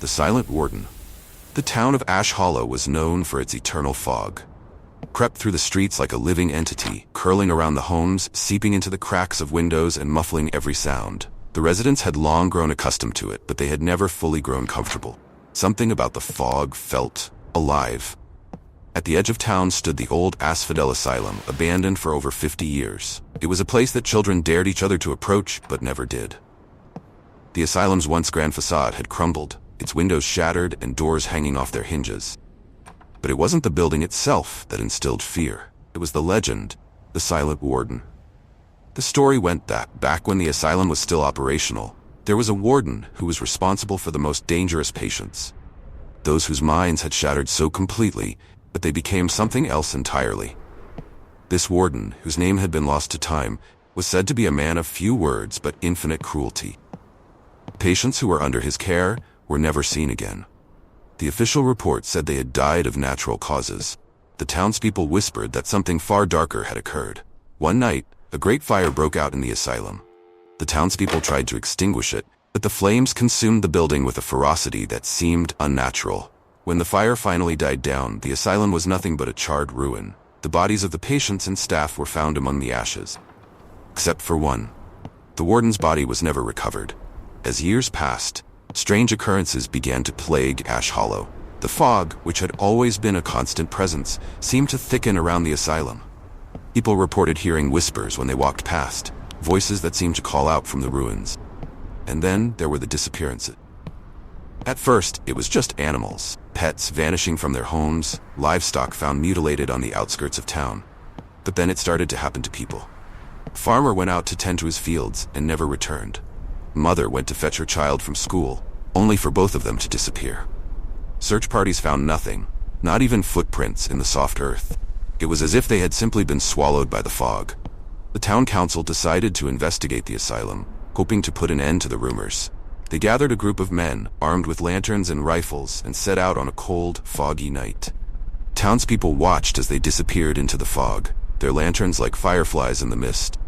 The Silent Warden. The town of Ash Hollow was known for its eternal fog. It crept through the streets like a living entity, curling around the homes, seeping into the cracks of windows and muffling every sound. The residents had long grown accustomed to it, but they had never fully grown comfortable. Something about the fog felt alive. At the edge of town stood the old Asphodel Asylum, abandoned for over 50 years. It was a place that children dared each other to approach, but never did. The asylum's once grand facade had crumbled, its windows shattered and doors hanging off their hinges. But it wasn't the building itself that instilled fear. It was the legend, the Silent Warden. The story went that, back when the asylum was still operational, there was a warden who was responsible for the most dangerous patients. Those whose minds had shattered so completely that they became something else entirely. This warden, whose name had been lost to time, was said to be a man of few words but infinite cruelty. Patients who were under his care were never seen again. The official report said they had died of natural causes. The townspeople whispered that something far darker had occurred. One night, a great fire broke out in the asylum. The townspeople tried to extinguish it, but the flames consumed the building with a ferocity that seemed unnatural. When the fire finally died down, the asylum was nothing but a charred ruin. The bodies of the patients and staff were found among the ashes. Except for one. The warden's body was never recovered. As years passed, strange occurrences began to plague Ash Hollow. The fog, which had always been a constant presence, seemed to thicken around the asylum. People reported hearing whispers when they walked past, voices that seemed to call out from the ruins. And then there were the disappearances. At first, it was just animals, pets vanishing from their homes, livestock found mutilated on the outskirts of town. But then it started to happen to people. A farmer went out to tend to his fields and never returned. Mother went to fetch her child from school, only for both of them to disappear. Search parties found nothing, not even footprints in the soft earth. It was as if they had simply been swallowed by the fog. The town council decided to investigate the asylum, hoping to put an end to the rumors. They gathered a group of men, armed with lanterns and rifles, and set out on a cold, foggy night. Townspeople watched as they disappeared into the fog, their lanterns like fireflies in the mist.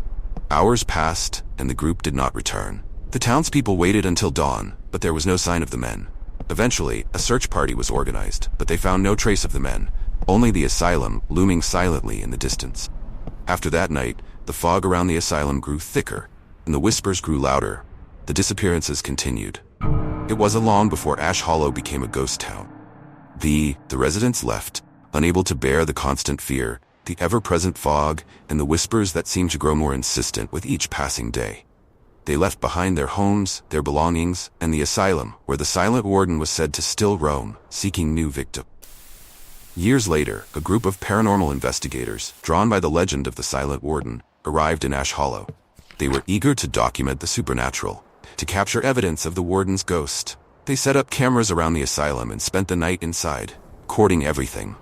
Hours passed, and the group did not return. The townspeople waited until dawn, but there was no sign of the men. Eventually, a search party was organized, but they found no trace of the men, only the asylum looming silently in the distance. After that night, the fog around the asylum grew thicker, and the whispers grew louder. The disappearances continued. It wasn't long before Ash Hollow became a ghost town. The residents left, unable to bear the constant fear, the ever-present fog, and the whispers that seemed to grow more insistent with each passing day. They left behind their homes, their belongings, and the asylum, where the Silent Warden was said to still roam, seeking new victims. Years later, a group of paranormal investigators, drawn by the legend of the Silent Warden, arrived in Ash Hollow. They were eager to document the supernatural, to capture evidence of the Warden's ghost. They set up cameras around the asylum and spent the night inside, recording everything.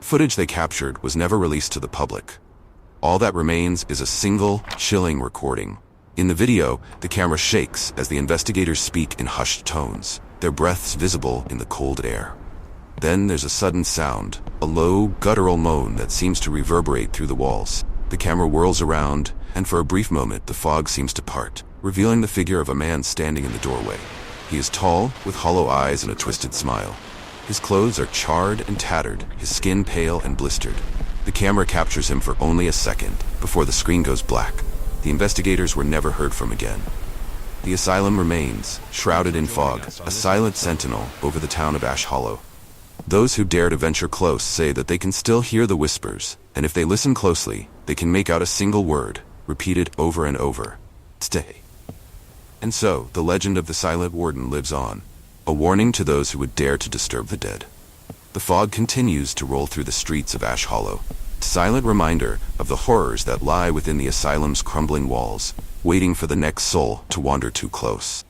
Footage they captured was never released to the public. All that remains is a single, chilling recording. In the video, the camera shakes as the investigators speak in hushed tones, their breaths visible in the cold air. Then there's a sudden sound, a low, guttural moan that seems to reverberate through the walls. The camera whirls around, and for a brief moment the fog seems to part, revealing the figure of a man standing in the doorway. He is tall, with hollow eyes and a twisted smile. His clothes are charred and tattered, his skin pale and blistered. The camera captures him for only a second, before the screen goes black. The investigators were never heard from again. The asylum remains, shrouded in fog, a silent sentinel over the town of Ash Hollow. Those who dare to venture close say that they can still hear the whispers, and if they listen closely, they can make out a single word, repeated over and over. Stay. And so, the legend of the Silent Warden lives on, a warning to those who would dare to disturb the dead. The fog continues to roll through the streets of Ash Hollow, a silent reminder of the horrors that lie within the asylum's crumbling walls, waiting for the next soul to wander too close.